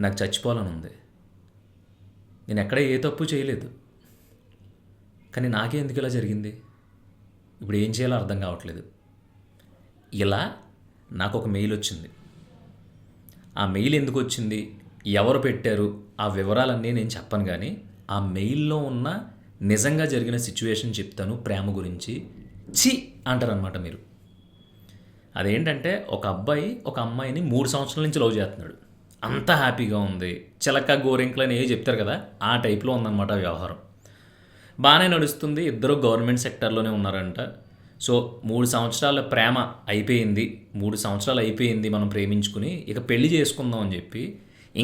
నాకు చచ్చిపోవాలని ఉంది. నేను ఎక్కడ ఏ తప్పు చేయలేదు. కానీ నాకే ఎందుకు ఇలా జరిగింది? ఇప్పుడు ఏం చేయాలో అర్థం కావట్లేదు. ఇలా నాకు ఒక మెయిల్ వచ్చింది. ఆ మెయిల్ ఎందుకు వచ్చింది, ఎవరు పెట్టారు, ఆ వివరాలన్నీ నేను చెప్పను. కానీ ఆ మెయిల్లో ఉన్న నిజంగా జరిగిన సిచ్యువేషన్ చెప్తాను. ప్రేమ గురించి ఛీ అంటారనమాట మీరు. అదేంటంటే ఒక అబ్బాయి ఒక అమ్మాయిని 3 సంవత్సరాల నుంచి లవ్ చేస్తున్నాడు. అంతా హ్యాపీగా ఉంది. చిలక గోరింకలు అని ఏవి చెప్తారు కదా, ఆ టైప్లో ఉందన్నమాట వ్యవహారం. బాగానే నడుస్తుంది. ఇద్దరు గవర్నమెంట్ సెక్టర్లోనే ఉన్నారంట. సో 3 సంవత్సరాల ప్రేమ అయిపోయింది. 3 సంవత్సరాలు అయిపోయింది మనం ప్రేమించుకుని, ఇక పెళ్లి చేసుకుందాం అని చెప్పి,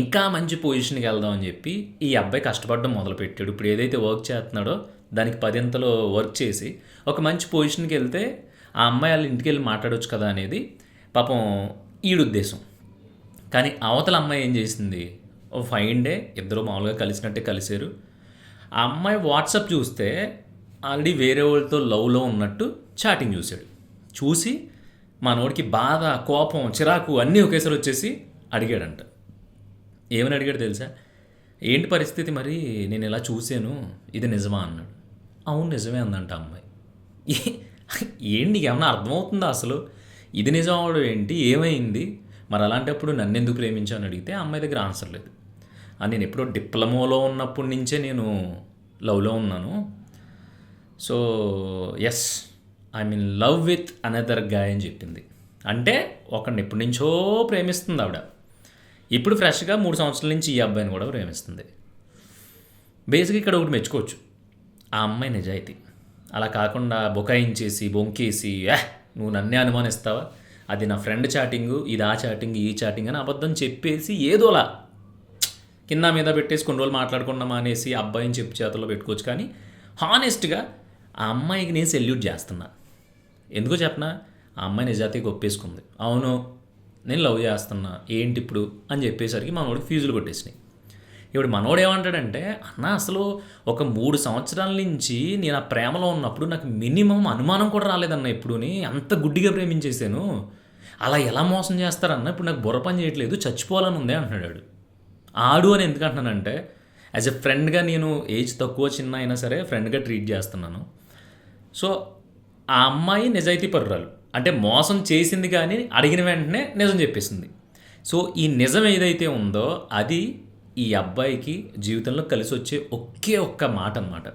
ఇంకా మంచి పొజిషన్కి వెళ్దాం అని చెప్పి ఈ అబ్బాయి కష్టపడడం మొదలుపెట్టాడు. ఇప్పుడు ఏదైతే వర్క్ చేస్తున్నాడో దానికి 10 వర్క్ చేసి ఒక మంచి పొజిషన్కి వెళ్తే ఆ అమ్మాయి వాళ్ళ ఇంటికి వెళ్ళి మాట్లాడవచ్చు కదా అనేది పాపం ఈడు ఉద్దేశం. కానీ అవతల అమ్మాయి ఏం చేసింది, ఓ ఫైన్ డే ఇద్దరు మామూలుగా కలిసినట్టే కలిసారు. ఆ అమ్మాయి వాట్సాప్ చూస్తే ఆల్రెడీ వేరే వాళ్ళతో లవ్లో ఉన్నట్టు చాటింగ్ చూశాడు. చూసి మనోడికి బాధ, కోపం, చిరాకు అన్నీ ఒకేసారి వచ్చేసి అడిగాడంట. ఏమని అడిగాడు తెలుసా? ఏంటి పరిస్థితి మరి, నేను ఇలా చూశాను, ఇది నిజమా అన్నాడు. అవును నిజమే అందంట అమ్మాయి. ఏంటి నీకు ఏమన్నా అర్థమవుతుందా అసలు? ఇది నిజం అవడం ఏంటి, ఏమైంది మరి, అలాంటప్పుడు నన్ను ఎందుకు ప్రేమించావు అని అడిగితే ఆ అమ్మాయి దగ్గర ఆన్సర్ లేదు. నేను ఎప్పుడో డిప్లొమాలో ఉన్నప్పటి నుంచే నేను లవ్లో ఉన్నాను. So yes, I mean love with another guy అని చెప్పింది. అంటే ఒకడిని ఎప్పటి నుంచో ప్రేమిస్తుంది ఆవిడ. ఇప్పుడు ఫ్రెష్గా 3 సంవత్సరాల నుంచి ఈ అబ్బాయిని కూడా ప్రేమిస్తుంది. బేసిక్గా ఇక్కడ ఒకటి మెచ్చుకోవచ్చు, ఆ అమ్మాయి నిజాయితీ. అలా కాకుండా బొకాయించేసి బొంకేసి నువ్వు నన్నే అనుమానిస్తావా, అది నా ఫ్రెండ్ చాటింగు, ఇది ఆ చాటింగ్ ఈ చాటింగ్ అని అబద్ధం చెప్పేసి ఏదోలా కింద మీద పెట్టేసి కొన్ని రోజులు మాట్లాడుకున్నామా అనేసి అబ్బాయిని చెప్పు చేతుల్లో పెట్టుకోవచ్చు. కానీ హానెస్ట్గా ఆ అమ్మాయికి నేను సెల్యూట్ చేస్తున్నా. ఎందుకో చెప్పనా, ఆ అమ్మాయి నిజాయితీగా ఒప్పేసుకుంది. అవును నేను లవ్ చేస్తున్నా ఏంటి ఇప్పుడు అని చెప్పేసరికి మనోడికి ఫీజులు కొట్టేసినాయి. ఇప్పుడు మనోడు ఏమంటాడంటే, అన్న అసలు ఒక 3 సంవత్సరాల నుంచి నేను ఆ ప్రేమలో ఉన్నప్పుడు నాకు మినిమం అనుమానం కూడా రాలేదన్న, ఎప్పుడుని అంత గుడ్డిగా ప్రేమించేశాను, అలా ఎలా మోసం చేస్తారన్న, ఇప్పుడు నాకు బుర్ర పని చేయట్లేదు, చచ్చిపోవాలని ఉందే అంటున్నాడు. ఆడు అని ఎందుకు అంటున్నానంటే, యాజ్ ఎ ఫ్రెండ్గా నేను ఏజ్ తక్కువ చిన్న అయినా సరే ఫ్రెండ్గా ట్రీట్ చేస్తున్నాను. సో ఆ అమ్మాయి నిజాయితీ పరురాలు, అంటే మోసం చేసింది కానీ అడిగిన వెంటనే నిజం చెప్పేసింది. సో ఈ నిజం ఏదైతే ఉందో అది ఈ అబ్బాయికి జీవితంలో కలిసి వచ్చే ఒకే ఒక్క మాట అనమాట.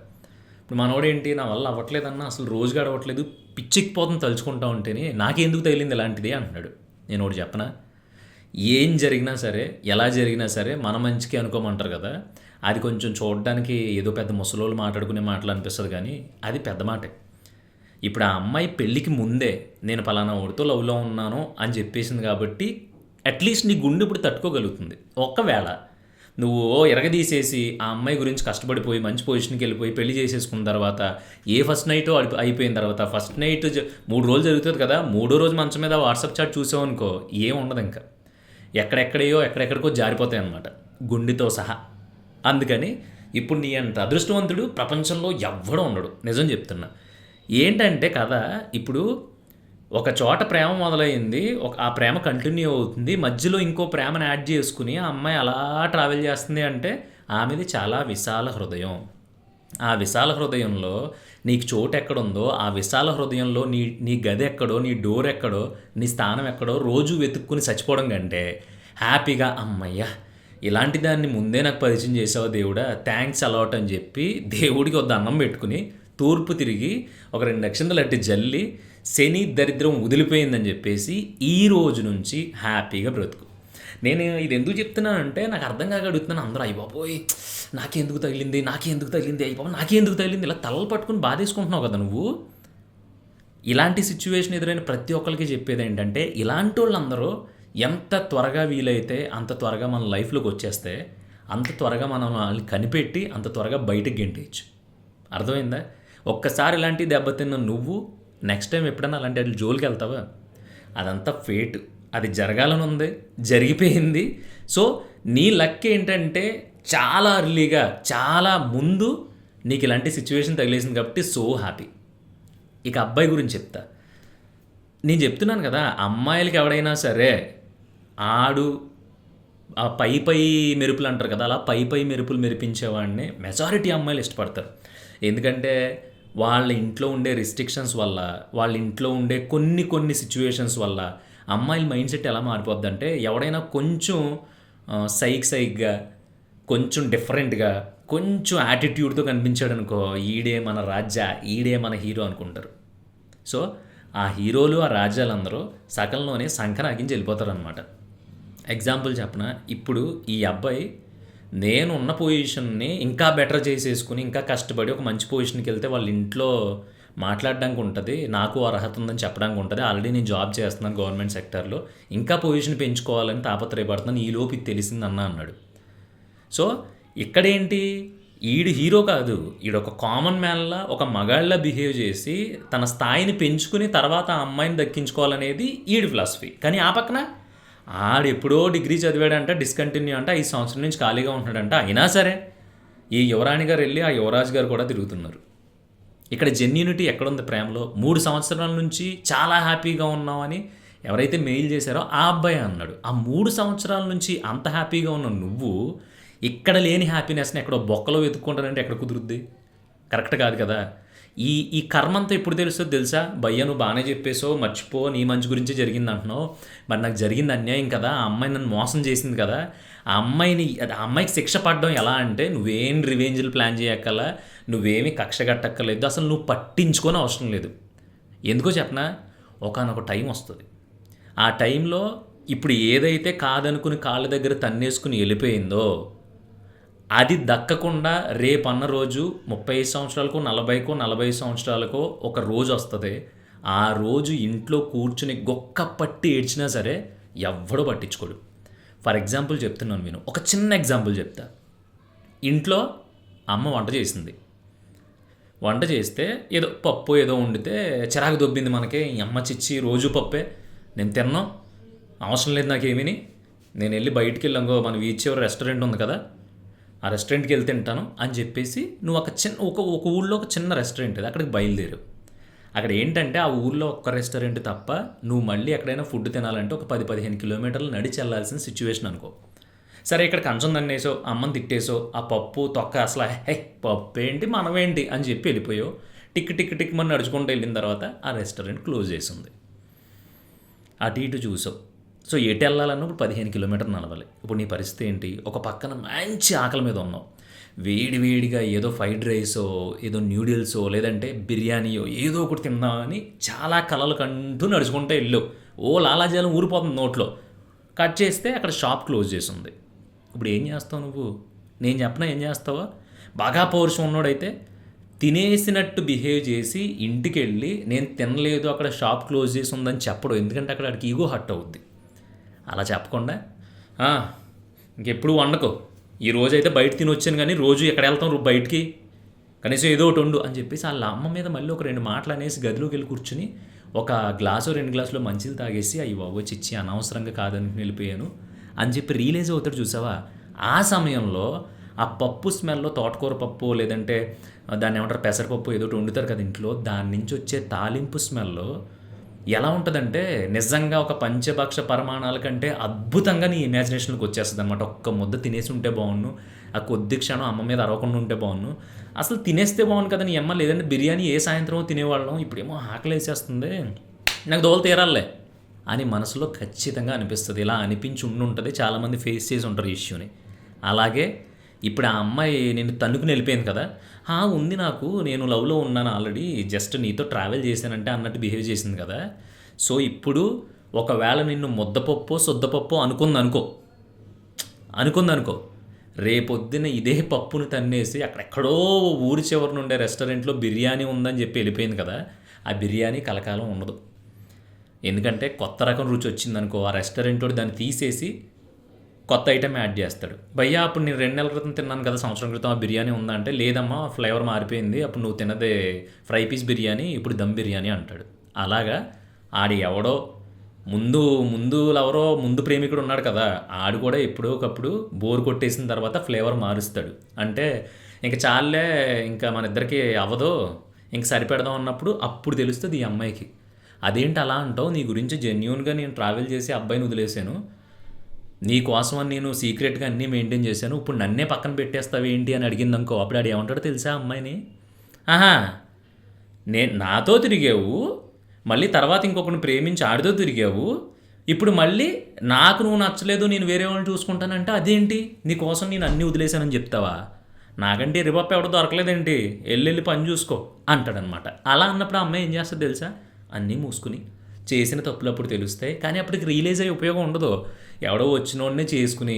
ఇప్పుడు మనోడేంటి, నా వల్ల అవ్వట్లేదన్నా, అసలు రోజుగా అవ్వట్లేదు, పిచ్చిక్కిపోతుంది తలుచుకుంటా ఉంటేనే, నాకెందుకు తగిలింది ఇలాంటిది అంటున్నాడు. నేను ఒకటి చెప్పనా, ఏం జరిగినా సరే ఎలా జరిగినా సరే మన మంచికి అనుకోమంటారు కదా, అది కొంచెం చూడడానికి ఏదో పెద్ద ముసలోళ్ళు మాట్లాడుకునే మాటలు అనిపిస్తుంది కానీ అది పెద్ద మాటే. ఇప్పుడు ఆ అమ్మాయి పెళ్ళికి ముందే నేను పలానా వాడితో లవ్లో ఉన్నాను అని చెప్పేసింది కాబట్టి అట్లీస్ట్ నీ గుండె ఇప్పుడు తట్టుకోగలుగుతుంది. ఒక్కవేళ నువ్వు ఎరగదీసేసి ఆ అమ్మాయి గురించి కష్టపడిపోయి మంచి పొజిషన్కి వెళ్ళిపోయి పెళ్లి చేసేసుకున్న తర్వాత ఏ ఫస్ట్ నైట్ అయిపోయిన తర్వాత ఫస్ట్ నైట్ 3 రోజులు జరుగుతుంది కదా, 3వ రోజు మంచం మీద వాట్సాప్ చాట్ చూసావు అనుకో, ఏం ఉండదు ఇంకా, ఎక్కడెక్కడికో జారిపోతాయి అన్నమాట గుండెతో సహా. అందుకని ఇప్పుడు నీ అంత అదృష్టవంతుడు ప్రపంచంలో ఎవ్వడూ ఉండడు, నిజం చెప్తున్నా. ఏంటంటే కదా, ఇప్పుడు ఒక చోట ప్రేమ మొదలైంది, ఆ ప్రేమ కంటిన్యూ అవుతుంది, మధ్యలో ఇంకో ప్రేమను యాడ్ చేసుకుని ఆ అమ్మాయి అలా ట్రావెల్ చేస్తుంది అంటే ఆమెది చాలా విశాల హృదయం. ఆ విశాల హృదయంలో నీకు చోటు ఎక్కడుందో, ఆ విశాల హృదయంలో నీ నీ గది ఎక్కడో, నీ డోర్ ఎక్కడో, నీ స్థానం ఎక్కడో రోజు వెతుక్కుని చచ్చిపోవడం కంటే హ్యాపీగా అమ్మయ్య ఇలాంటి దాన్ని ముందే నాకు పరిచయం చేసావు దేవుడా, థ్యాంక్స్ అలాట్ అని చెప్పి దేవుడికి ఒక దండం పెట్టుకుని తూర్పు తిరిగి ఒక 2 అక్షంతలు అట్టి జల్లి శని దరిద్రం వదిలిపోయిందని చెప్పేసి ఈ రోజు నుంచి హ్యాపీగా బ్రతుకు. నేను ఇది ఎందుకు చెప్తున్నానంటే నాకు అర్థం కాక అడుగుతున్నాను. అందరూ అయిపోయి నాకెందుకు తగిలింది అయిపోయి నాకెందుకు తగిలింది ఇలా తలలు పట్టుకుని బాధేసుకుంటున్నావు కదా నువ్వు. ఇలాంటి సిచ్యువేషన్ ఎదురైన ప్రతి ఒక్కరికి చెప్పేది ఏంటంటే, ఇలాంటి వాళ్ళందరూ ఎంత త్వరగా వీలైతే అంత త్వరగా మన లైఫ్లోకి వచ్చేస్తే అంత త్వరగా మనం వాళ్ళని కనిపెట్టి అంత త్వరగా బయటకు గెంటేయచ్చు. అర్థమైందా? ఒక్కసారి ఇలాంటి దెబ్బతిన్న నువ్వు నెక్స్ట్ టైం ఎప్పుడైనా అలాంటి వాటి జోలికి వెళ్తావా? అదంతా ఫేట్, అది జరగాలని ఉంది, జరిగిపోయింది. సో నీ లక్ ఏంటంటే చాలా అర్లీగా, చాలా ముందు నీకు ఇలాంటి సిచ్యువేషన్ తగిలేసింది కాబట్టి సో హ్యాపీ. ఇక అబ్బాయి గురించి చెప్తా. నేను చెప్తున్నాను కదా, అమ్మాయిలకి ఎవడైనా సరే ఆడు ఆ పై పై మెరుపులు అంటారు కదా, అలా పై పై మెరుపులు మెరిపించేవాడిని మెజారిటీ అమ్మాయిలు ఇష్టపడతారు. ఎందుకంటే వాళ్ళ ఇంట్లో ఉండే రిస్ట్రిక్షన్స్ వల్ల, వాళ్ళ ఇంట్లో ఉండే కొన్ని కొన్ని సిచ్యువేషన్స్ వల్ల అమ్మాయిల మైండ్ సెట్ ఎలా మారిపోద్దంటే, ఎవడైనా కొంచెం సైగ్గా, కొంచెం డిఫరెంట్గా, కొంచెం యాటిట్యూడ్తో కనిపించాడనుకో, ఈడే మన రాజా, ఈడే మన హీరో అనుకుంటారు. సో ఆ హీరోలు, ఆ రాజ్యాలందరూ సగంలోనే సంకనాగించి వెళ్ళిపోతారనమాట. ఎగ్జాంపుల్ చెప్పనా, ఇప్పుడు ఈ అబ్బాయి నేను ఉన్న పొజిషన్ని ఇంకా బెటర్ చేసేసుకుని, ఇంకా కష్టపడి ఒక మంచి పొజిషన్కి వెళ్తే వాళ్ళ ఇంట్లో మాట్లాడడానికి ఉంటుంది, నాకు అర్హత ఉందని చెప్పడానికి ఉంటుంది. ఆల్రెడీ నేను జాబ్ చేస్తున్నాను గవర్నమెంట్ సెక్టర్లో, ఇంకా పొజిషన్ పెంచుకోవాలని తాపత్రయపడుతున్నాను, ఈలోపు ఇది తెలిసింది అన్నాడు. సో ఇక్కడేంటి, ఈడు హీరో కాదు, ఈడొక కామన్ మ్యాన్లా, ఒక మగాళ్ళ బిహేవ్ చేసి తన స్థాయిని పెంచుకుని తర్వాత ఆ అమ్మాయిని దక్కించుకోవాలనేది ఈడి ఫిలాసఫీ. కానీ ఆ పక్కన ఆడు ఎప్పుడో డిగ్రీ చదివాడంట, డిస్కంటిన్యూ అంట, 5 సంవత్సరం నుంచి ఖాళీగా ఉంటున్నాడంట. అయినా సరే ఈ యువరాణి గారు వెళ్ళి ఆ యువరాజు గారు కూడా తిరుగుతున్నారు. ఇక్కడ జెన్యూనిటీ ఎక్కడుంది ప్రేమలో? 3 సంవత్సరాల నుంచి చాలా హ్యాపీగా ఉన్నామని ఎవరైతే మెయిల్ చేశారో ఆ అబ్బాయి అన్నాడు. ఆ 3 సంవత్సరాల నుంచి అంత హ్యాపీగా ఉన్న నువ్వు ఇక్కడ లేని హ్యాపీనెస్ని ఎక్కడో బొక్కలో వెతుక్కుంటానంటే ఎక్కడ కుదురుద్ది? కరెక్ట్ కాదు కదా. ఈ ఈ కర్మంతా ఎప్పుడు తెలుస్తుందో తెలుసా? భయ్య నువ్వు బాగానే చెప్పేసో, మర్చిపో, నీ మంచి గురించే జరిగింది అంటున్నావు, మరి నాకు జరిగింది అన్యాయం కదా, ఆ అమ్మాయి నన్ను మోసం చేసింది కదా, ఆ అమ్మాయికి శిక్ష పడడం ఎలా అంటే, నువ్వేం రివెంజ్లు ప్లాన్ చేయక్కల, నువ్వేమీ కక్ష కట్టక్కర్లేదు, అసలు నువ్వు పట్టించుకొని అవసరం లేదు. ఎందుకో చెప్పనా, ఒకానొక టైం వస్తుంది. ఆ టైంలో ఇప్పుడు ఏదైతే కాదనుకుని కాళ్ళ దగ్గర తన్నేసుకుని వెళ్ళిపోయిందో అది దక్కకుండా రేపన్న రోజు 35 సంవత్సరాలకో 40కో 45 సంవత్సరాలకో ఒక రోజు వస్తుంది. ఆ రోజు ఇంట్లో కూర్చుని గొక్క పట్టి ఏడ్చినా సరే ఎవ్వడూ పట్టించుకోడు. ఫర్ ఎగ్జాంపుల్ చెప్తున్నాను నేను, ఒక చిన్న ఎగ్జాంపుల్ చెప్తా. ఇంట్లో అమ్మ వంట చేసింది. వంట చేస్తే ఏదో పప్పు ఏదో వండితే చిరాకు దొబ్బింది మనకి, ఈ అమ్మ చిచ్చి రోజు పప్పే, నేను తిన్నాం, అవసరం లేదు నాకేమీని, నేను వెళ్ళి బయటికి వెళ్ళాంగో మన వీధి చివరి రెస్టారెంట్ ఉంది కదా, ఆ రెస్టారెంట్కి వెళ్తే తింటాను అని చెప్పేసి నువ్వు ఒక ఊళ్ళో ఒక చిన్న రెస్టారెంట్ అది, అక్కడికి బయలుదేరు. అక్కడ ఏంటంటే ఆ ఊళ్ళో ఒక్క రెస్టారెంట్ తప్ప నువ్వు మళ్ళీ ఎక్కడైనా ఫుడ్ తినాలంటే ఒక 10-15 కిలోమీటర్లు నడిచి వెళ్ళాల్సిన సిచ్యువేషన్ అనుకో. సరే ఇక్కడ కంచం దన్నేసో, అమ్మని తిట్టేసో, ఆ పప్పు తొక్క అసలు పప్పు ఏంటి మనమేంటి అని చెప్పి వెళ్ళిపోయావు. టిక్ మన నడుచుకుంటూ వెళ్ళిన తర్వాత ఆ రెస్టారెంట్ క్లోజ్ చేసింది. అటు ఇటు చూసావు. సో ఎటు వెళ్ళాలన్నప్పుడు 15 కిలోమీటర్లు నడవాలి. ఇప్పుడు నీ పరిస్థితి ఏంటి? ఒక పక్కన మంచి ఆకలి మీద ఉన్నావు, వేడిగా ఏదో ఫ్రైడ్ రైసో, ఏదో న్యూడిల్సో, లేదంటే బిర్యానీయో ఏదో ఒకటి తిందామని చాలా కలలు కంటూ నడుచుకుంటే వెళ్ళావు. ఓ లాలాజలం ఊరిపోతుంది నోట్లో. కట్ చేస్తే అక్కడ షాప్ క్లోజ్ చేసి ఉంది. ఇప్పుడు ఏం చేస్తావు నువ్వు? నేను చెప్పనా ఏం చేస్తావా? బాగా పౌరుషం ఉన్నోడైతే తినేసినట్టు బిహేవ్ చేసి ఇంటికి వెళ్ళి నేను తినలేదు అక్కడ షాప్ క్లోజ్ చేసి ఉందని చెప్పడు. ఎందుకంటే అక్కడ అక్కడికి ఈగో హర్ట్ అవుద్ది. అలా చెప్పకుండా ఇంకెప్పుడు వండకో, ఈ రోజైతే బయట తినొచ్చాను కానీ రోజు ఎక్కడ వెళ్తాం బయటికి, కనీసం ఏదో ఒకటి వండు అని చెప్పేసి వాళ్ళ అమ్మ మీద మళ్ళీ ఒక 2 మాటలు అనేసి గదిలోకి వెళ్ళి కూర్చుని ఒక గ్లాసు 2 గ్లాసులో మంచిలు తాగేసి అయ్యి బాబు చిచ్చి అనవసరంగా కాదని వెళ్ళిపోయాను అని చెప్పి రియలైజ్ అవుతాడు. చూసావా? ఆ సమయంలో ఆ పప్పు స్మెల్లో, తోటకూర పప్పు లేదంటే దాన్ని ఏమంటారు పెసరపప్పు ఏదో వండుతారు కదా ఇంట్లో, దాని నుంచి వచ్చే తాలింపు స్మెల్లో ఎలా ఉంటుందంటే నిజంగా ఒక పంచభక్ష పరిమాణాల కంటే అద్భుతంగా నీ ఇమాజినేషన్కి వచ్చేస్తుంది అనమాట. ఒక్క ముద్ద తినేసి ఉంటే బాగున్ను, ఆ కొద్ది క్షణం అమ్మ మీద అరవకుండా ఉంటే బాగున్ను, అసలు తినేస్తే బాగుండు కదా నీ అమ్మ, లేదంటే బిర్యానీ ఏ సాయంత్రం తినేవాళ్ళం, ఇప్పుడేమో ఆకలి వేసేస్తుంది, నాకు దోవలు తీరాలే అని మనసులో ఖచ్చితంగా అనిపిస్తుంది. ఇలా అనిపించి ఉండుంటుంది, చాలామంది ఫేస్ చేసి ఉంటారు ఈ ఇష్యూని. అలాగే ఇప్పుడు ఆ అమ్మాయి నేను తన్నుకుని వెళ్ళిపోయింది కదా, ఉంది నాకు, నేను లవ్లో ఉన్నాను ఆల్రెడీ, జస్ట్ నీతో ట్రావెల్ చేశానంటే అన్నట్టు బిహేవ్ చేసింది కదా. సో ఇప్పుడు ఒకవేళ నిన్ను ముద్దపప్పు శుద్ధపప్పు అనుకుందనుకో, రేపొద్దున ఇదే పప్పును తన్నేసి అక్కడెక్కడో ఊరి చివరి నుండే రెస్టారెంట్లో బిర్యానీ ఉందని చెప్పి వెళ్ళిపోయింది కదా, ఆ బిర్యానీ కలకాలం ఉండదు. ఎందుకంటే కొత్త రకం రుచి వచ్చిందనుకో, ఆ రెస్టారెంట్లో దాన్ని తీసేసి కొత్త ఐటెం యాడ్ చేస్తాడు. భయ్యా అప్పుడు నేను 2 నెలల క్రితం తిన్నాను కదా, సంవత్సరం క్రితం ఆ బిర్యానీ ఉందా అంటే, లేదమ్మా ఫ్లేవర్ మారిపోయింది, అప్పుడు నువ్వు తిన్నదే ఫ్రై పీస్ బిర్యానీ, ఇప్పుడు దమ్ బిర్యానీ అంటాడు. అలాగా ఆడు ఎవడో ముందు ప్రేమికుడు ఉన్నాడు కదా, ఆడు కూడా ఎప్పుడో ఒకప్పుడు బోర్ కొట్టేసిన తర్వాత ఫ్లేవర్ మారుస్తాడు. అంటే ఇంక చాలే, ఇంకా మన ఇద్దరికి అవ్వదు, ఇంక సరిపెడదాం అన్నప్పుడు అప్పుడు తెలుస్తుంది ఈ అమ్మాయికి. అదేంటి అలా అంటావు, నీ గురించి జెన్యూన్గా నేను ట్రావెల్ చేసి అబ్బాయిని వదిలేసాను, నీ కోసం అని నేను సీక్రెట్గా అన్నీ మెయింటైన్ చేశాను, ఇప్పుడు నన్నే పక్కన పెట్టేస్తావు ఏంటి అని అడిగిందనుకో, అప్పుడు ఆడు ఏమంటాడో తెలుసా అమ్మాయిని? ఆహా, నాతో తిరిగావు, మళ్ళీ తర్వాత ఇంకొకరిని ప్రేమించి ఆడితో తిరిగావు, ఇప్పుడు మళ్ళీ నాకు నువ్వు నచ్చలేదు నేను వేరే వాళ్ళని చూసుకుంటానంటే అదేంటి, నీ కోసం నేను అన్నీ వదిలేశానని చెప్తావా? నాకంటే రిపప్ ఎవడో దొరకలేదేంటి, వెళ్ళి పని చూసుకో అంటాడనమాట. అలా అన్నప్పుడు ఆ అమ్మాయి ఏం చేస్తుంది తెలుసా? అన్నీ మూసుకుని చేసిన తప్పులు అప్పుడు తెలుస్తాయి, కానీ అప్పటికి రియలైజ్ అయ్యే ఉపయోగం ఉండదు. ఎవడో వచ్చినోడనే చేసుకుని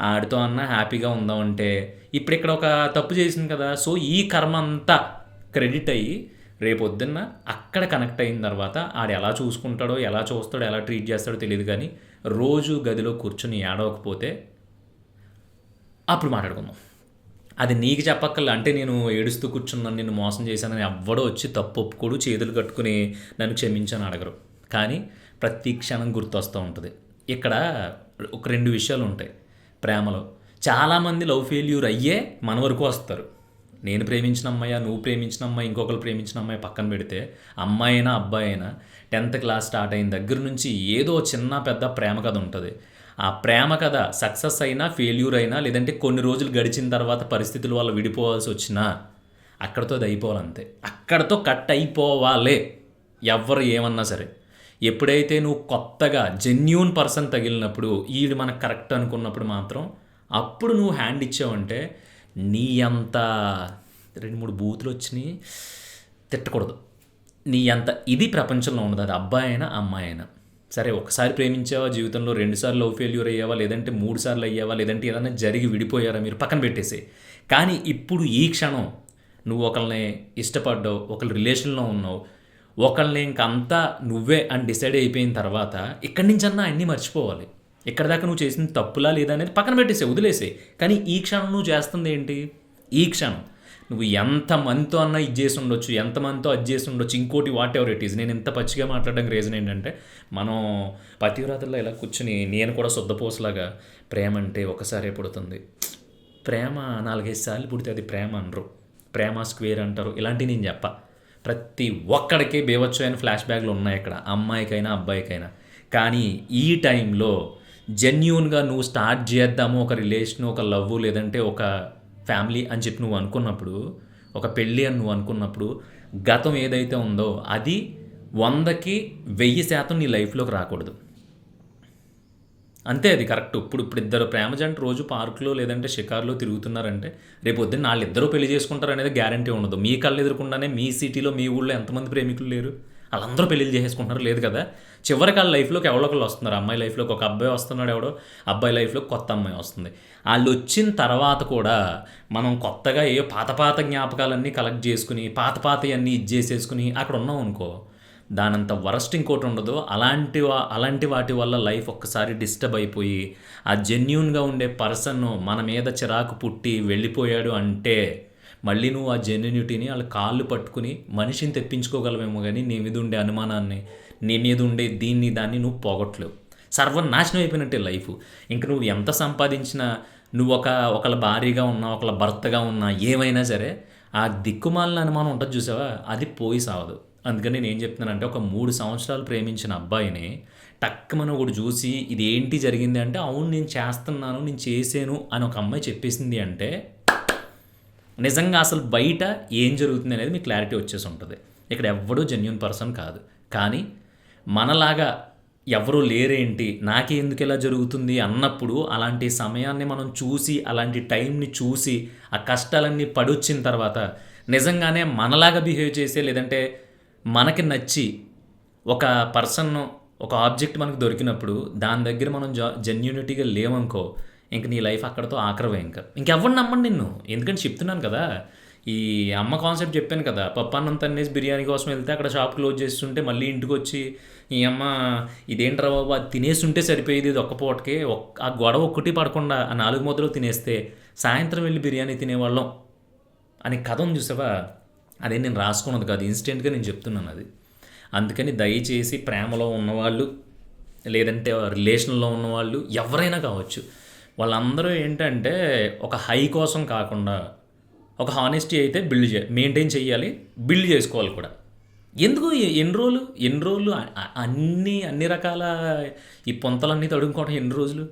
ఆడితో అన్నా హ్యాపీగా ఉందామంటే ఇప్పుడు ఇక్కడ ఒక తప్పు చేసింది కదా, సో ఈ కర్మ అంతా క్రెడిట్ అయ్యి రేపొద్దున్న అక్కడ కనెక్ట్ అయిన తర్వాత ఆడు ఎలా చూసుకుంటాడో, ఎలా చూస్తాడో, ఎలా ట్రీట్ చేస్తాడో తెలియదు, కానీ రోజు గదిలో కూర్చొని ఏడవకపోతే అప్పుడు మాట్లాడుకుందాం. అది నీకు చెప్పక్కర్లే, అంటే నేను ఏడుస్తూ కూర్చున్నాను, నిన్ను మోసం చేశానని ఎవ్వడో వచ్చి తప్పు ఒప్పుకోడు, చేతులు కట్టుకుని నన్ను క్షమించని అడగరు. కానీ ప్రతి క్షణం గుర్తొస్తూ ఉంటుంది. ఇక్కడ ఒక 2 విషయాలు ఉంటాయి ప్రేమలో. చాలామంది లవ్ ఫెయిల్యూర్ అయ్యే మన వరకు వస్తారు. నేను ప్రేమించిన అమ్మాయి, నువ్వు ప్రేమించిన అమ్మాయి, ఇంకొకరు ప్రేమించిన అమ్మాయి పక్కన పెడితే, అమ్మాయి అయినా అబ్బాయి అయినా 10th క్లాస్ స్టార్ట్ అయిన దగ్గర నుంచి ఏదో చిన్న పెద్ద ప్రేమ కథ ఉంటుంది. ఆ ప్రేమ కథ సక్సెస్ అయినా ఫెయిల్యూర్ అయినా, లేదంటే కొన్ని రోజులు గడిచిన తర్వాత పరిస్థితుల వల్ల విడిపోవాల్సి వచ్చినా అక్కడితో అది అయిపోవాలంతే. అక్కడితో కట్ అయిపోవాలే ఎవరు ఏమన్నా సరే. ఎప్పుడైతే నువ్వు కొత్తగా జెన్యూన్ పర్సన్ తగిలినప్పుడు, ఈడు మనకు కరెక్ట్ అనుకున్నప్పుడు మాత్రం అప్పుడు నువ్వు హ్యాండ్ ఇచ్చావంటే నీ అంత 2-3 బూతులు వచ్చినాయి, తిట్టకూడదు, నీ అంత ఇది ప్రపంచంలో ఉండదు. అది అబ్బాయి అయినా అమ్మాయి అయినా సరే. ఒకసారి ప్రేమించావా జీవితంలో, 2 సార్లు లవ్ ఫెయిల్యూర్ అయ్యావా, లేదంటే 3 సార్లు అయ్యావా, లేదంటే ఏదైనా జరిగి విడిపోయారా, మీరు పక్కన పెట్టేసి. కానీ ఇప్పుడు ఈ క్షణం నువ్వు ఒకరిని ఇష్టపడ్డావు, ఒకరి రిలేషన్లో ఉన్నావు, ఒకరిని ఇంకంతా నువ్వే అని డిసైడ్ అయిపోయిన తర్వాత ఇక్కడి నుంచన్నా అన్నీ మర్చిపోవాలి. ఇక్కడ దాకా నువ్వు చేసిన తప్పులా లేదా అనేది పక్కన పెట్టేసే, వదిలేసే. కానీ ఈ క్షణం నువ్వు చేస్తుంది ఏంటి? ఈ క్షణం నువ్వు ఎంతమందితో అన్నా ఇది చేసి ఉండొచ్చు, ఎంతమందితో అది చేసి ఉండొచ్చు, ఇంకోటి వాట్ ఎవర్ ఇట్ ఈజ్. నేను ఇంత పచ్చిగా మాట్లాడడానికి రీజన్ ఏంటంటే, మనం పతివ్రతల్లో ఇలా కూర్చుని నేను కూడా శుద్ధపోసలాగా ప్రేమ అంటే ఒకసారే పుడుతుంది, ప్రేమ 4-5 సార్లు పుడితే అది ప్రేమ అనరు, ప్రేమ స్క్వేర్ అంటారు, ఇలాంటివి నేను చెప్ప. ప్రతి ఒక్కడికి బేవచ్చమైన ఫ్లాష్ బ్యాక్లు ఉన్నాయి ఇక్కడ, అమ్మాయికైనా అబ్బాయికైనా. కానీ ఈ టైంలో జెన్యూన్గా నువ్వు స్టార్ట్ చేద్దాము ఒక రిలేషన్, ఒక లవ్, లేదంటే ఒక ఫ్యామిలీ అని చెప్పి నువ్వు అనుకున్నప్పుడు, ఒక పెళ్ళి అని నువ్వు అనుకున్నప్పుడు, గతం ఏదైతే ఉందో అది 100కి 1000% నీ లైఫ్లోకి రాకూడదు. అంతే, అది కరెక్ట్. ఇప్పుడు ఇద్దరు ప్రేమ జంట రోజు పార్కులో లేదంటే షికార్లో తిరుగుతున్నారంటే రేపు పొద్దున్న వాళ్ళిద్దరూ పెళ్లి చేసుకుంటారు అనేది గ్యారంటీ ఉండదు. మీ కళ్ళు ఎదురకుండానే మీ సిటీలో మీ ఊళ్ళో ఎంతమంది ప్రేమికులు లేరు, వాళ్ళందరూ పెళ్ళిళ్ళు చేసేసుకుంటారు లేదు కదా. చివరికి వాళ్ళ లైఫ్లోకి ఎవరొకళ్ళు వస్తున్నారు. అమ్మాయి లైఫ్లోకి ఒక అబ్బాయి వస్తున్నాడు, ఎవడో అబ్బాయి లైఫ్లోకి కొత్త అమ్మాయి వస్తుంది. వాళ్ళు వచ్చిన తర్వాత కూడా మనం కొత్తగా ఏ పాత జ్ఞాపకాలన్నీ కలెక్ట్ చేసుకుని పాతవన్నీ ఇది చేసేసుకుని అక్కడ ఉన్నాం అనుకో, దానంత వరస్ట్ ఇంకోటి ఉండదు. అలాంటి వాటి వల్ల లైఫ్ ఒక్కసారి డిస్టర్బ్ అయిపోయి ఆ జెన్యూన్గా ఉండే పర్సన్ మన మీద చిరాకు పుట్టి వెళ్ళిపోయాడు అంటే మళ్ళీ నువ్వు ఆ జెన్యూనిటీని వాళ్ళ కాళ్ళు పట్టుకుని మనిషిని తెప్పించుకోగలవేమో, కానీ నీ మీద ఉండే అనుమానాన్ని, నీ మీద ఉండే దాన్ని నువ్వు పోగొట్టలేవు. సర్వనాశనం అయిపోయినట్టే లైఫ్. ఇంక నువ్వు ఎంత సంపాదించినా, నువ్వు ఒకళ్ళ భార్యగా ఉన్నా, ఒకళ్ళ భర్తగా ఉన్నా, ఏమైనా సరే ఆ దిక్కుమాలిన అనుమానం ఉంటుంది చూసావా, అది పోయి సావదు. అందుకని నేను ఏం చెప్తున్నానంటే, ఒక 3 సంవత్సరాలు ప్రేమించిన అబ్బాయిని టక్కుమని ఒకటి చూసి ఇది ఏంటి జరిగింది అంటే, అవును నేను చేస్తున్నాను, నేను చేసాను అని ఒక అమ్మాయి చెప్పేసింది అంటే నిజంగా అసలు బయట ఏం జరుగుతుంది అనేది మీకు క్లారిటీ వచ్చేసి ఉంటుంది. ఇక్కడ ఎవ్వడూ జెన్యూన్ పర్సన్ కాదు. కానీ మనలాగా ఎవరూ లేరేంటి, నాకే ఎందుకు ఇలా జరుగుతుంది అన్నప్పుడు అలాంటి సమయాన్ని మనం చూసి, అలాంటి టైంని చూసి, ఆ కష్టాలన్నీ పడొచ్చిన తర్వాత నిజంగానే మనలాగా బిహేవ్ చేసే, లేదంటే మనకి నచ్చి ఒక పర్సన్, ఒక ఆబ్జెక్ట్ మనకు దొరికినప్పుడు దాని దగ్గర మనం జెన్యూనిటీగా లేవనుకో, ఇంక నీ లైఫ్ అక్కడితో ఆఖరవే. ఇంకెవ్వరు నమ్మండి నిన్ను. ఎందుకంటే చెప్తున్నాను కదా, ఈ అమ్మ కాన్సెప్ట్ చెప్పాను కదా, పప్పన్నం తన్నేసి బిర్యానీ కోసం వెళ్తే అక్కడ షాప్ క్లోజ్ చేస్తుంటే మళ్ళీ ఇంటికి వచ్చి ఈ అమ్మ ఇదేంట్రా బాబు అది తినేస్తుంటే సరిపోయేది, ఇది ఒక్క పూటకి ఆ గొడవ ఒక్కటి పడకుండా ఆ 4 ముద్దలు తినేస్తే సాయంత్రం వెళ్ళి బిర్యానీ తినేవాళ్ళం అని కథ ఉంది చూసావా. అదే నేను రాసుకున్నది కాదు, ఇన్స్టెంట్గా నేను చెప్తున్నాను అది. అందుకని దయచేసి ప్రేమలో ఉన్నవాళ్ళు, లేదంటే రిలేషన్లో ఉన్నవాళ్ళు ఎవరైనా కావచ్చు, వాళ్ళందరూ ఏంటంటే ఒక హై కోసం కాకుండా ఒక హానెస్టీ అయితే మెయింటైన్ చేయాలి, బిల్డ్ చేసుకోవాలి కూడా. ఎందుకు ఎన్ని రోజులు అన్ని రకాల ఈ పొంతలన్నీ తడుముకోవడం ఎన్ని రోజులు?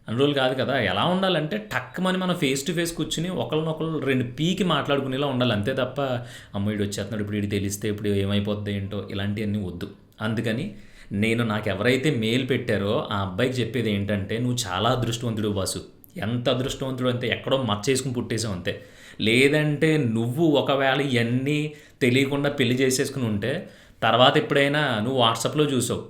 అన్ని రోజులు కాదు కదా. ఎలా ఉండాలంటే టక్కుమని మనం ఫేస్ టు ఫేస్ కూర్చుని ఒకళ్ళనొకళ్ళు 2 పీకి మాట్లాడుకునేలా ఉండాలి. అంతే తప్ప అమ్మో ఈడు వచ్చేస్తున్నాడు, ఇప్పుడు ఈడు తెలిస్తే ఇప్పుడు ఏమైపోద్ది ఏంటో ఇలాంటివన్నీ వద్దు. అందుకని నేను నాకు ఎవరైతే మెయిల్ పెట్టారో ఆ అబ్బాయికి చెప్పేది ఏంటంటే, నువ్వు చాలా అదృష్టవంతుడు బాసు. ఎంత అదృష్టవంతుడు అంటే ఎక్కడో మచ్చేసుకుని పుట్టేసావు అంతే. లేదంటే నువ్వు ఒకవేళ ఇవన్నీ తెలియకుండా పెళ్లి చేసేసుకుని ఉంటే తర్వాత ఎప్పుడైనా నువ్వు వాట్సాప్లో చూసావు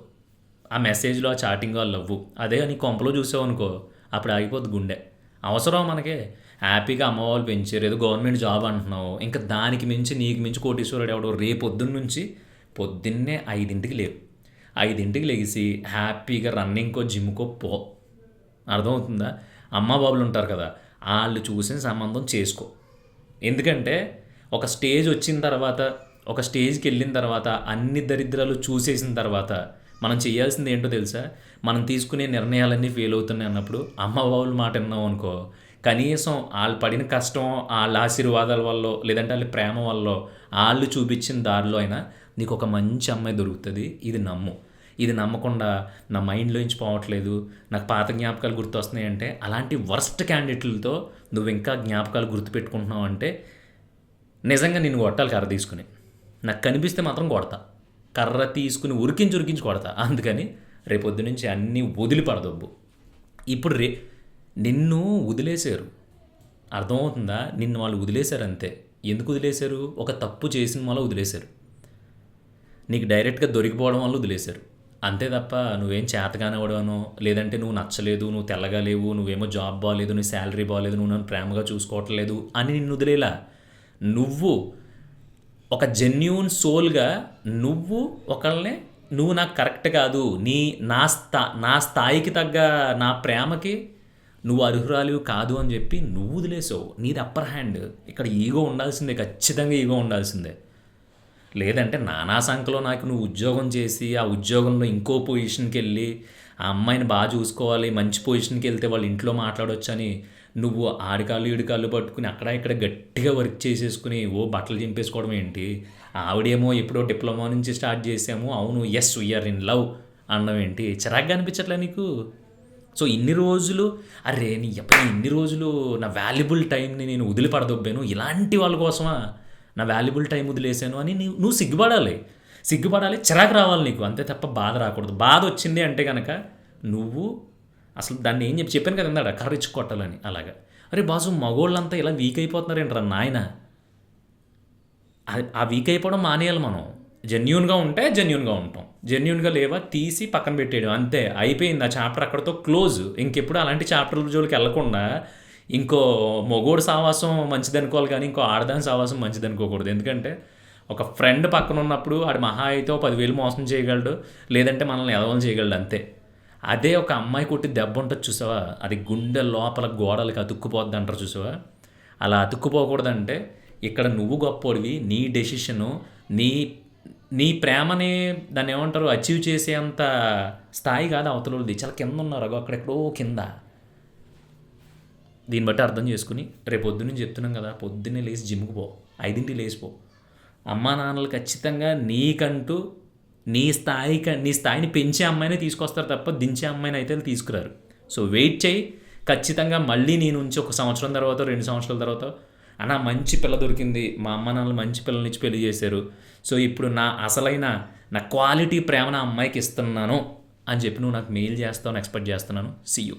ఆ మెసేజ్లో ఆ చాటింగ్ వాళ్ళు లవ్వు, అదే నీ కొంపలో చూసావు అనుకో అప్పుడు ఆగిపోద్ది గుండె. అవసరం మనకే. హ్యాపీగా అమ్మ వాళ్ళు పెంచారు, ఏదో గవర్నమెంట్ జాబ్ అంటున్నావు, ఇంకా దానికి మించి నీకు మించి కోటీశ్వరుడు ఎవడో రేపు పొద్దున్న నుంచి పొద్దున్నే 5ంటికి లేవు. 5ంటికి లెగిసి హ్యాపీగా రన్నింగ్కో జిమ్కో పో. అర్థమవుతుందా? అమ్మ బాబులు ఉంటారు కదా, వాళ్ళు చూసిన సంబంధం చేసుకో. ఎందుకంటే ఒక స్టేజ్ వచ్చిన తర్వాత, ఒక స్టేజ్కి వెళ్ళిన తర్వాత, అన్ని దరిద్రాలు చూసేసిన తర్వాత మనం చేయాల్సింది ఏంటో తెలుసా? మనం తీసుకునే నిర్ణయాలన్నీ ఫెయిల్ అవుతున్నాయి అన్నప్పుడు అమ్మ బాబుల మాట విన్నాం అనుకో, కనీసం వాళ్ళు పడిన కష్టం వాళ్ళ ఆశీర్వాదాల వల్ల లేదంటే వాళ్ళ ప్రేమ వల్ల వాళ్ళు చూపించిన దారిలో అయినా నీకు ఒక మంచి అమ్మాయి దొరుకుతుంది. ఇది నమ్ము. ఇది నమ్మకుండా నా మైండ్లోంచి పోవట్లేదు, నాకు పాత జ్ఞాపకాలు గుర్తొస్తున్నాయి అంటే అలాంటి వర్స్ట్ క్యాండిడేట్లతో నువ్వు ఇంకా జ్ఞాపకాలు గుర్తుపెట్టుకుంటున్నావు అంటే నిజంగా నిన్ను కొట్టాలి కర్ర తీసుకుని. నాకు కనిపిస్తే మాత్రం కొడతా, కర్ర తీసుకుని ఉరికించి కొడతా. అందుకని రేపొద్దు నుంచి అన్నీ వదిలిపడదొబ్బు. ఇప్పుడు నిన్ను వదిలేశారు, అర్థమవుతుందా? నిన్ను వాళ్ళు వదిలేశారు అంతే. ఎందుకు వదిలేశారు? ఒక తప్పు చేసిన వల్ల వదిలేశారు. నీకు డైరెక్ట్గా దొరికిపోవడం వల్ల వదిలేశారు అంతే తప్ప నువ్వేం చేతగానివ్వడనో లేదంటే నువ్వు నచ్చలేదు, నువ్వు తెల్లగా లేవు, నువ్వేమో జాబ్ బాగాలేదు, నీ శాలరీ బాగాలేదు, నువ్వు నన్ను ప్రేమగా చూసుకోవట్లేదు అని నిన్ను వదిలేలా. నువ్వు ఒక జెన్యూన్ సోల్గా నువ్వు ఒకళ్ళనే నువ్వు నాకు కరెక్ట్ కాదు, నా స్థాయికి తగ్గ నా ప్రేమకి నువ్వు అర్హురాలివి కాదు అని చెప్పి నువ్వు వదిలేసావు. నీది అప్పర్ హ్యాండ్. ఇక్కడ ఈగో ఉండాల్సిందే, ఖచ్చితంగా ఈగో ఉండాల్సిందే. లేదంటే నానా సంఖ్యలో నాకు నువ్వు ఉద్యోగం చేసి ఆ ఉద్యోగంలో ఇంకో పొజిషన్కి వెళ్ళి ఆ అమ్మాయిని బాగా చూసుకోవాలి, మంచి పొజిషన్కి వెళ్తే వాళ్ళ ఇంట్లో మాట్లాడవచ్చు అని నువ్వు ఆడికాళ్ళు ఈడికాళ్ళు పట్టుకుని అక్కడ ఇక్కడ గట్టిగా వర్క్ చేసేసుకుని బట్టలు చింపేసుకోవడం ఏంటి? ఆవిడేమో ఎప్పుడో డిప్లొమా నుంచి స్టార్ట్ చేసాము, అవును ఎస్ వీఆర్ ఇన్ లవ్ అనడం ఏంటి? చిరాగ్గా అనిపించట్లే నీకు? సో ఇన్ని రోజులు అరే నీ ఎప్పుడు ఇన్ని రోజులు నా వాల్యుబుల్ టైంని నేను వదిలిపడదొబ్బాను, ఇలాంటి వాళ్ళ కోసమా నా వాల్యుబుల్ టైం వదిలేసాను అని నువ్వు సిగ్గుపడాలి, చిరాకు రావాలి నీకు, అంతే తప్ప బాధ రాకూడదు. బాధ వచ్చింది అంటే కనుక నువ్వు అసలు దాన్ని ఏం చెప్పాను కదా ఇందాడ కర్ర ఇచ్చి కొట్టాలని. అలాగా అరే బాసు మగోళ్ళంతా ఇలా వీక్ అయిపోతున్నారు ఏంట్రా నాయన? ఆ వీక్ అయిపోవడం మానేయాలి మనం. జెన్యూన్గా ఉంటే జెన్యూన్గా ఉంటాం, జెన్యూన్గా లేవా తీసి పక్కన పెట్టేయడం అంతే, అయిపోయింది. ఆ చాప్టర్ అక్కడితో క్లోజ్. ఇంకెప్పుడు అలాంటి చాప్టర్ల జోలికి వెళ్ళకుండా ఇంకో మొగోడు సావాసం మంచిది అనుకోవాలి కానీ ఇంకో ఆడదాని సావాసం మంచిది అనుకోకూడదు. ఎందుకంటే ఒక ఫ్రెండ్ పక్కన ఉన్నప్పుడు ఆడు మహా అయితే 10,000 మోసం చేయగలడు, లేదంటే మనల్ని ఎదవలు చేయగలడు అంతే. అదే ఒక అమ్మాయి కొట్టి దెబ్బ ఉంటుంది చూసావా, అది గుండె లోపల గోడలకి అతుక్కుపోద్ది అంటారు చూసావా, అలా అతుక్కుపోకూడదంటే ఇక్కడ నువ్వు గొప్పోడివి, నీ డెసిషను, నీ ప్రేమని దాన్ని ఏమంటారు అచీవ్ చేసేంత స్థాయి కాదు అవతలది, చాలా కింద ఉన్నారు అక్కడెక్కడో కింద. దీన్ని బట్టి అర్థం చేసుకుని రేపు పొద్దున్నే చెప్తున్నాం కదా, పొద్దున్నే లేచి జిమ్కి పో, 5ంటికి లేచిపో. అమ్మా నాన్నలు ఖచ్చితంగా నీకంటూ నీ స్థాయిని పెంచే అమ్మాయినే తీసుకొస్తారు తప్ప దించే అమ్మాయిని అయితే తీసుకురారు. సో వెయిట్ చేయి, ఖచ్చితంగా మళ్ళీ నీ నుంచి 1 సంవత్సరం తర్వాత 2 సంవత్సరాల తర్వాత అన్న మంచి పిల్ల దొరికింది, మా అమ్మ నాన్నలు మంచి పిల్లల పెళ్లి చేశారు, సో ఇప్పుడు నా క్వాలిటీ ప్రేమ నా అమ్మాయికి ఇస్తున్నాను అని చెప్పి నువ్వు నాకు మెయిల్ చేస్తావు అని ఎక్స్పెక్ట్ చేస్తున్నాను. See you.